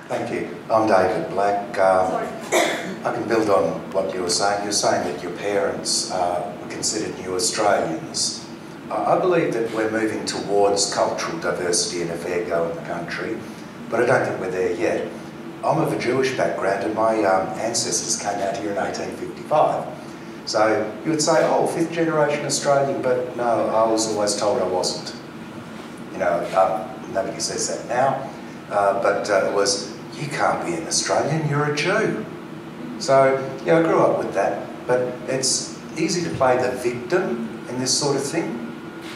Thank you. I'm David Black. Sorry. I can build on what you were saying. You're saying that your parents were considered new Australians. I believe that we're moving towards cultural diversity and a fair go in the country, but I don't think we're there yet. I'm of a Jewish background and my ancestors came out here in 1855. So you would say, oh, fifth generation Australian, but no, I was always told I wasn't. You know, nobody says that now, but it was, you can't be an Australian, you're a Jew. So, yeah, I grew up with that, but it's easy to play the victim in this sort of thing.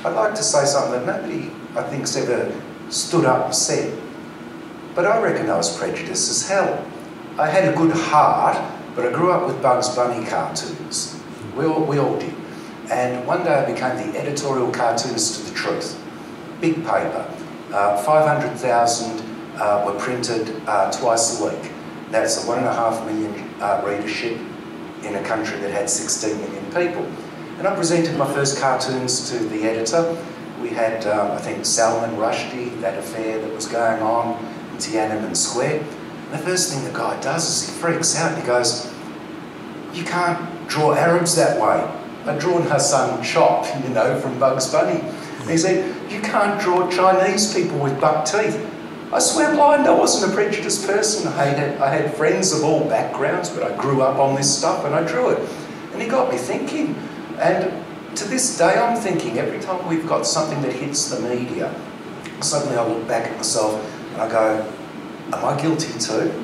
I'd like to say something that nobody, I think, has ever stood up and said, but I reckon I was prejudiced as hell. I had a good heart, but I grew up with Bugs Bunny cartoons. We all did. And one day I became the editorial cartoonist of The Truth. Big paper. 500,000 were printed twice a week. That's a 1.5 million readership in a country that had 16 million people. And I presented my first cartoons to the editor. We had, I think, Salman Rushdie, that affair that was going on in Tiananmen Square. And the first thing the guy does is he freaks out and he goes, you can't draw Arabs that way. I'd drawn Hassan Chop, you know, from Bugs Bunny. And he said, you can't draw Chinese people with buck teeth. I swear blind, I wasn't a prejudiced person. I had friends of all backgrounds, but I grew up on this stuff and I drew it. And he got me thinking. And to this day, I'm thinking, every time we've got something that hits the media, suddenly I look back at myself and I go, am I guilty too?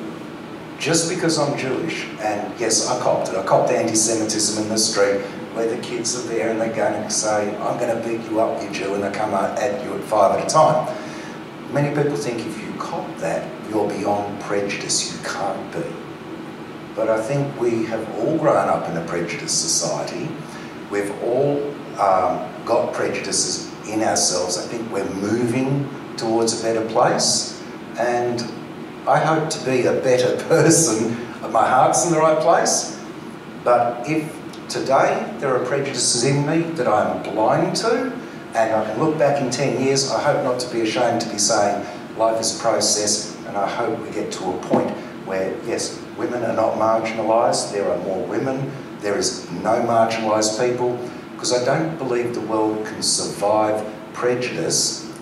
Just because I'm Jewish, and yes, I copped it. I copped anti-Semitism in the street, where the kids are there and they're going to say, I'm going to beat you up, you Jew, and they come at you at 5 at a time. Many people think if you cop that, you're beyond prejudice. You can't be. But I think we have all grown up in a prejudiced society. We've all got prejudices in ourselves. I think we're moving towards a better place, and I hope to be a better person. My heart's in the right place, but if today there are prejudices in me that I'm blind to, and I can look back in 10 years, I hope not to be ashamed to be saying life is a process, and I hope we get to a point where, yes, women are not marginalised, there are more women, there is no marginalised people, because I don't believe the world can survive prejudice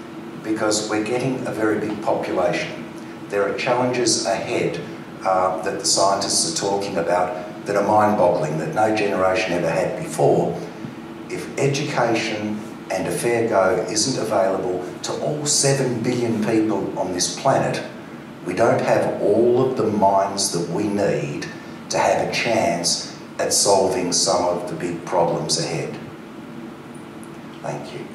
because we're getting a very big population. There are challenges ahead that the scientists are talking about that are mind-boggling, that no generation ever had before. If education and a fair go isn't available to all 7 billion people on this planet, we don't have all of the minds that we need to have a chance at solving some of the big problems ahead. Thank you.